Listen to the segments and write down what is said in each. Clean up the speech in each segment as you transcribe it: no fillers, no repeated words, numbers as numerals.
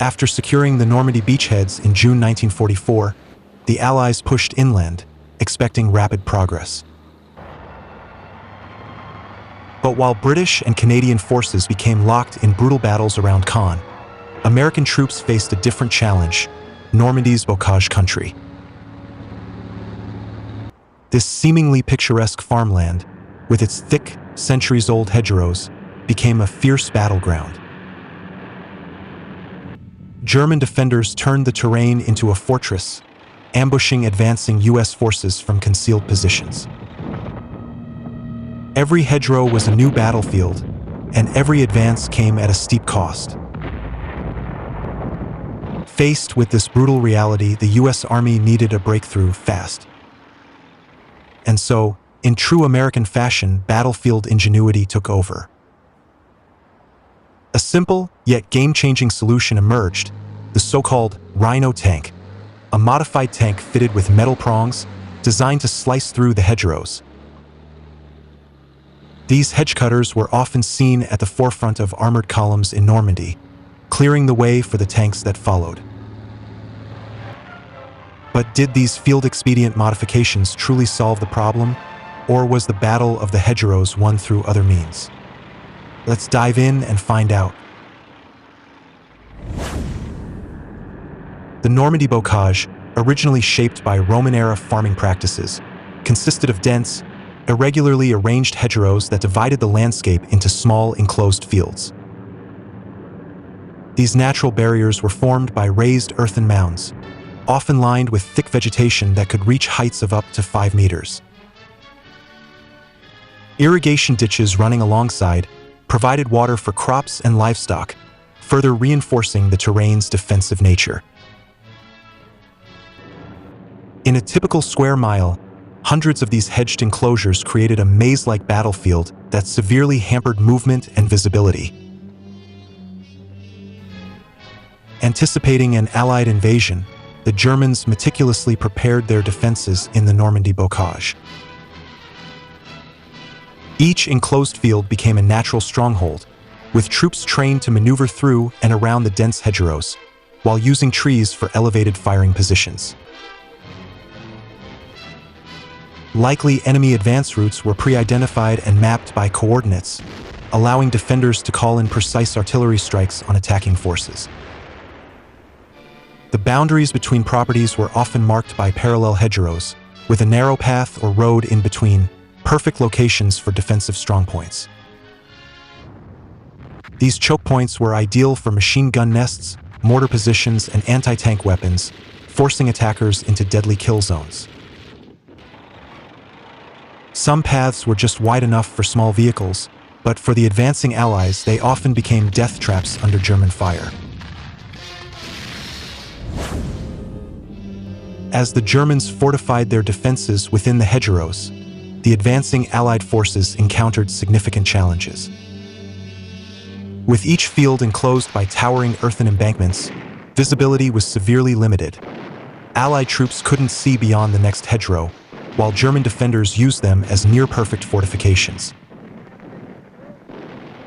After securing the Normandy beachheads in June 1944, the Allies pushed inland, expecting rapid progress. But while British and Canadian forces became locked in brutal battles around Caen, American troops faced a different challenge: Normandy's Bocage country. This seemingly picturesque farmland, with its thick, centuries-old hedgerows, became a fierce battleground. German defenders turned the terrain into a fortress, ambushing advancing U.S. forces from concealed positions. Every hedgerow was a new battlefield, and every advance came at a steep cost. Faced with this brutal reality, the U.S. Army needed a breakthrough fast. And so, in true American fashion, battlefield ingenuity took over. A simple, yet game-changing solution emerged: the so-called Rhino tank, a modified tank fitted with metal prongs designed to slice through the hedgerows. These hedge cutters were often seen at the forefront of armored columns in Normandy, clearing the way for the tanks that followed. But did these field-expedient modifications truly solve the problem, or was the battle of the hedgerows won through other means? Let's dive in and find out. The Normandy Bocage, originally shaped by Roman-era farming practices, consisted of dense, irregularly arranged hedgerows that divided the landscape into small, enclosed fields. These natural barriers were formed by raised earthen mounds, often lined with thick vegetation that could reach heights of up to 5 meters. Irrigation ditches running alongside provided water for crops and livestock, further reinforcing the terrain's defensive nature. In a typical square mile, hundreds of these hedged enclosures created a maze-like battlefield that severely hampered movement and visibility. Anticipating an Allied invasion, the Germans meticulously prepared their defenses in the Normandy Bocage. Each enclosed field became a natural stronghold, with troops trained to maneuver through and around the dense hedgerows, while using trees for elevated firing positions. Likely enemy advance routes were pre-identified and mapped by coordinates, allowing defenders to call in precise artillery strikes on attacking forces. The boundaries between properties were often marked by parallel hedgerows, with a narrow path or road in between, perfect locations for defensive strongpoints. These choke points were ideal for machine gun nests, mortar positions, and anti-tank weapons, forcing attackers into deadly kill zones. Some paths were just wide enough for small vehicles, but for the advancing Allies, they often became death traps under German fire. As the Germans fortified their defenses within the hedgerows, the advancing Allied forces encountered significant challenges. With each field enclosed by towering earthen embankments, visibility was severely limited. Allied troops couldn't see beyond the next hedgerow, while German defenders used them as near-perfect fortifications.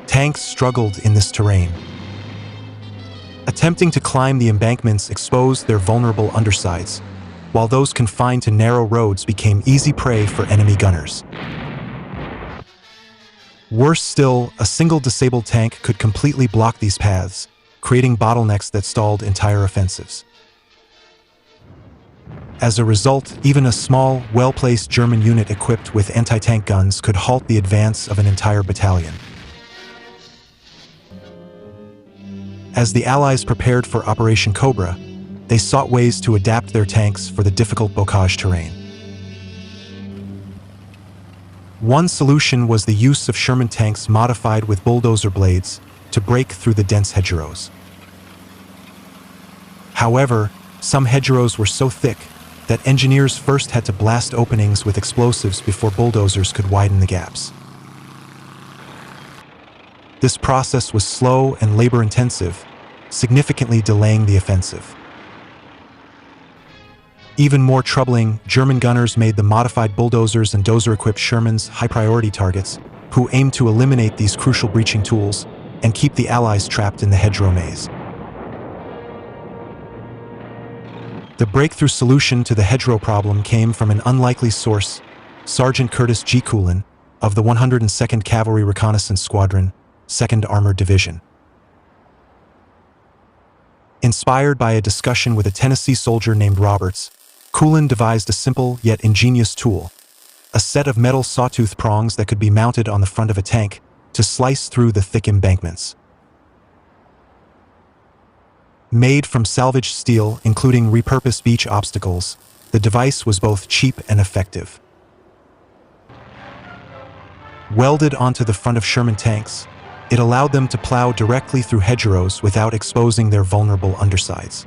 Tanks struggled in this terrain. Attempting to climb the embankments exposed their vulnerable undersides, while those confined to narrow roads became easy prey for enemy gunners. Worse still, a single disabled tank could completely block these paths, creating bottlenecks that stalled entire offensives. As a result, even a small, well-placed German unit equipped with anti-tank guns could halt the advance of an entire battalion. As the Allies prepared for Operation Cobra, they sought ways to adapt their tanks for the difficult Bocage terrain. One solution was the use of Sherman tanks modified with bulldozer blades to break through the dense hedgerows. However, some hedgerows were so thick that engineers first had to blast openings with explosives before bulldozers could widen the gaps. This process was slow and labor-intensive, significantly delaying the offensive. Even more troubling, German gunners made the modified bulldozers and dozer-equipped Shermans high-priority targets, who aimed to eliminate these crucial breaching tools and keep the Allies trapped in the hedgerow maze. The breakthrough solution to the Hedgerow problem came from an unlikely source, Sergeant Curtis G. Culin, of the 102nd Cavalry Reconnaissance Squadron, 2nd Armored Division. Inspired by a discussion with a Tennessee soldier named Roberts, Culin devised a simple yet ingenious tool, a set of metal sawtooth prongs that could be mounted on the front of a tank to slice through the thick embankments. Made from salvaged steel, including repurposed beach obstacles, the device was both cheap and effective. Welded onto the front of Sherman tanks, it allowed them to plow directly through hedgerows without exposing their vulnerable undersides.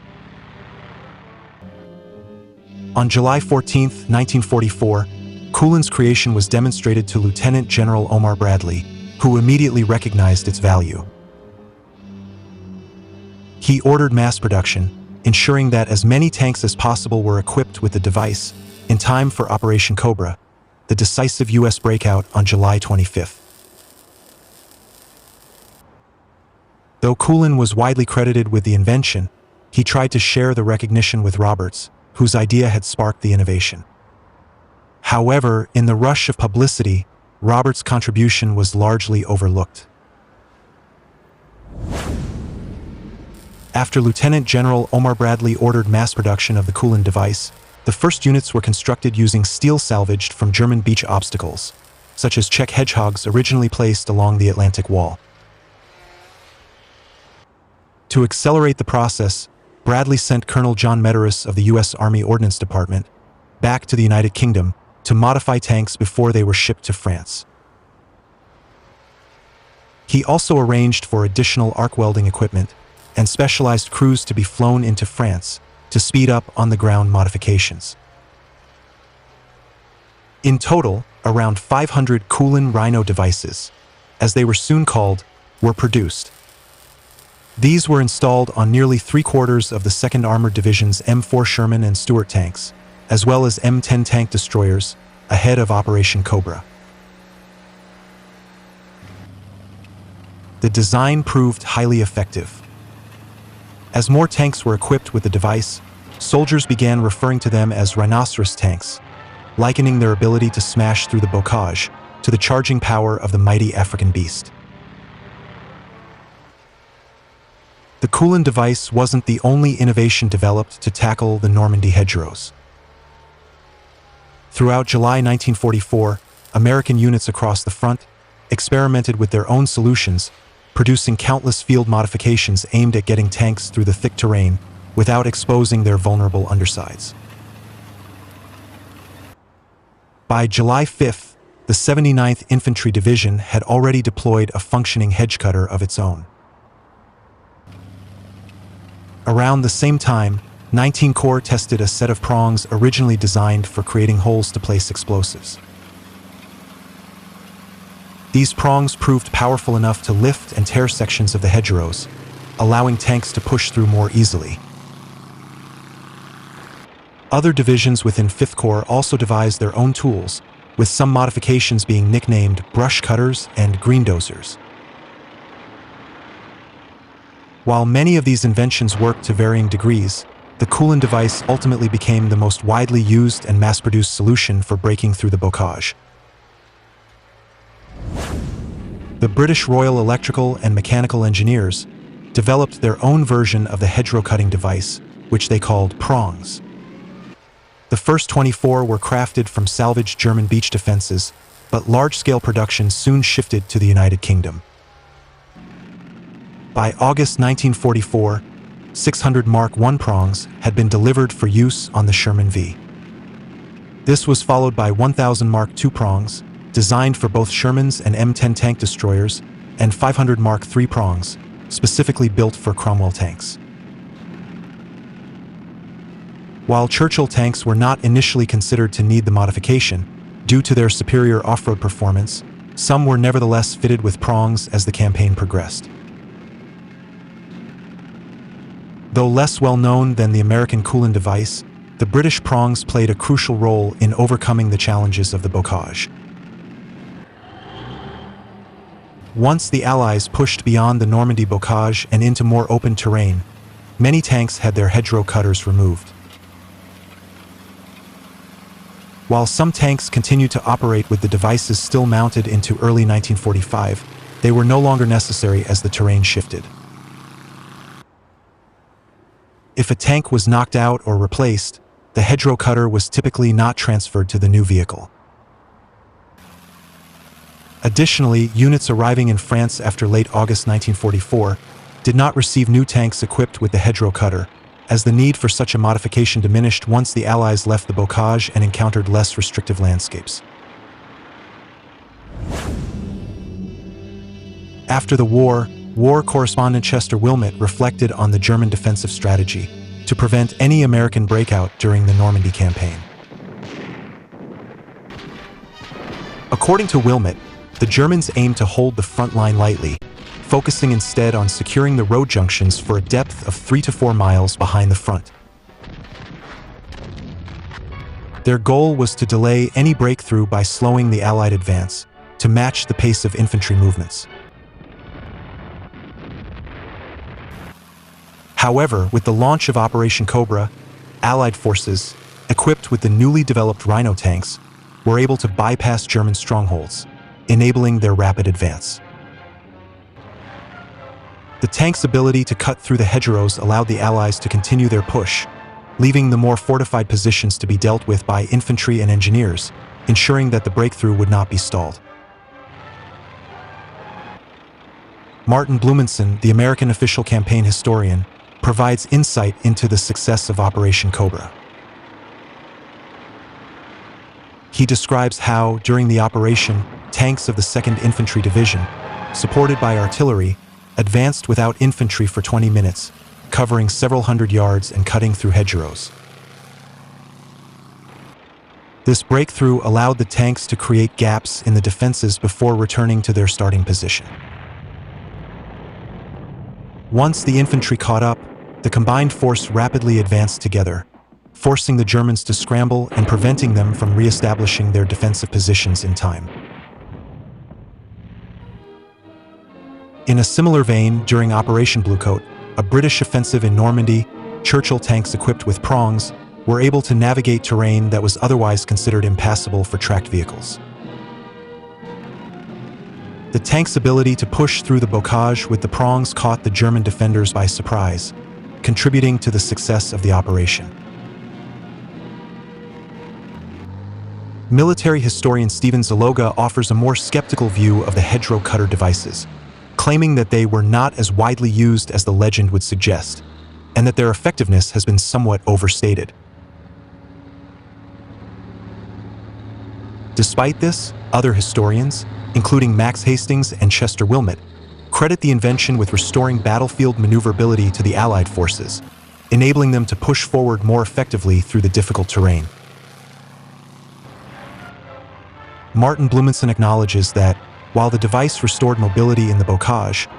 On July 14, 1944, Culin's creation was demonstrated to Lieutenant General Omar Bradley, who immediately recognized its value. He ordered mass production, ensuring that as many tanks as possible were equipped with the device in time for Operation Cobra, the decisive U.S. breakout on July 25th. Though Culin was widely credited with the invention, he tried to share the recognition with Roberts, whose idea had sparked the innovation. However, in the rush of publicity, Roberts' contribution was largely overlooked. After Lieutenant General Omar Bradley ordered mass production of the Culin device, the first units were constructed using steel salvaged from German beach obstacles, such as Czech hedgehogs originally placed along the Atlantic Wall. To accelerate the process, Bradley sent Colonel John Medeiros of the U.S. Army Ordnance Department back to the United Kingdom to modify tanks before they were shipped to France. He also arranged for additional arc welding equipment and specialized crews to be flown into France to speed up on-the-ground modifications. In total, around 500 Culin Rhino devices, as they were soon called, were produced. These were installed on nearly three-quarters of the 2nd Armored Division's M4 Sherman and Stuart tanks, as well as M10 tank destroyers, ahead of Operation Cobra. The design proved highly effective. As more tanks were equipped with the device, soldiers began referring to them as rhinoceros tanks, likening their ability to smash through the bocage to the charging power of the mighty African beast. The Culin device wasn't the only innovation developed to tackle the Normandy hedgerows. Throughout July 1944, American units across the front experimented with their own solutions, producing countless field modifications aimed at getting tanks through the thick terrain without exposing their vulnerable undersides. By July 5th, the 79th Infantry Division had already deployed a functioning hedge cutter of its own. Around the same time, 19 Corps tested a set of prongs originally designed for creating holes to place explosives. These prongs proved powerful enough to lift and tear sections of the hedgerows, allowing tanks to push through more easily. Other divisions within 5th Corps also devised their own tools, with some modifications being nicknamed brush cutters and green dozers. While many of these inventions worked to varying degrees, the Culin device ultimately became the most widely used and mass-produced solution for breaking through the bocage. The British Royal Electrical and Mechanical Engineers developed their own version of the hedgerow cutting device, which they called prongs. The first 24 were crafted from salvaged German beach defenses, but large-scale production soon shifted to the United Kingdom. By August 1944, 600 Mark I prongs had been delivered for use on the Sherman V. This was followed by 1,000 Mark II prongs, designed for both Shermans and M10 tank destroyers, and 500 Mark III prongs, specifically built for Cromwell tanks. While Churchill tanks were not initially considered to need the modification, due to their superior off-road performance, some were nevertheless fitted with prongs as the campaign progressed. Though less well-known than the American Culin device, the British prongs played a crucial role in overcoming the challenges of the bocage. Once the Allies pushed beyond the Normandy Bocage and into more open terrain, many tanks had their hedgerow cutters removed. While some tanks continued to operate with the devices still mounted into early 1945, they were no longer necessary as the terrain shifted. If a tank was knocked out or replaced, the Hedgerow cutter was typically not transferred to the new vehicle. Additionally, units arriving in France after late August 1944 did not receive new tanks equipped with the Hedgerow cutter, as the need for such a modification diminished once the Allies left the Bocage and encountered less restrictive landscapes. After the war correspondent Chester Wilmot reflected on the German defensive strategy to prevent any American breakout during the Normandy campaign. According to Wilmot, the Germans aimed to hold the front line lightly, focusing instead on securing the road junctions for a depth of 3 to 4 miles behind the front. Their goal was to delay any breakthrough by slowing the Allied advance to match the pace of infantry movements. However, with the launch of Operation Cobra, Allied forces, equipped with the newly developed Rhino tanks, were able to bypass German strongholds, enabling their rapid advance. The tank's ability to cut through the hedgerows allowed the Allies to continue their push, leaving the more fortified positions to be dealt with by infantry and engineers, ensuring that the breakthrough would not be stalled. Martin Blumenson, the American official campaign historian, provides insight into the success of Operation Cobra. He describes how, during the operation, tanks of the 2nd Infantry Division, supported by artillery, advanced without infantry for 20 minutes, covering several hundred yards and cutting through hedgerows. This breakthrough allowed the tanks to create gaps in the defenses before returning to their starting position. Once the infantry caught up, the combined force rapidly advanced together, forcing the Germans to scramble and preventing them from re-establishing their defensive positions in time. In a similar vein, during Operation Bluecoat, a British offensive in Normandy, Churchill tanks equipped with prongs were able to navigate terrain that was otherwise considered impassable for tracked vehicles. The tank's ability to push through the bocage with the prongs caught the German defenders by surprise, contributing to the success of the operation. Military historian Stephen Zaloga offers a more skeptical view of the Hedgerow cutter devices, claiming that they were not as widely used as the legend would suggest, and that their effectiveness has been somewhat overstated. Despite this, other historians, including Max Hastings and Chester Wilmot, credit the invention with restoring battlefield maneuverability to the Allied forces, enabling them to push forward more effectively through the difficult terrain. Martin Blumenson acknowledges that, while the device restored mobility in the bocage,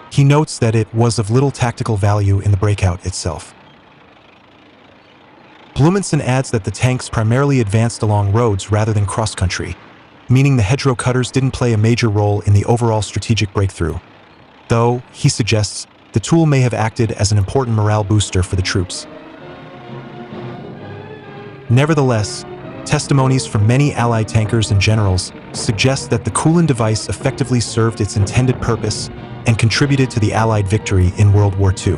he notes that it was of little tactical value in the breakout itself. Blumenson adds that the tanks primarily advanced along roads rather than cross-country, meaning the Hedgerow cutters didn't play a major role in the overall strategic breakthrough, though, he suggests, the tool may have acted as an important morale booster for the troops. Nevertheless, testimonies from many Allied tankers and generals suggest that the Culin device effectively served its intended purpose and contributed to the Allied victory in World War II.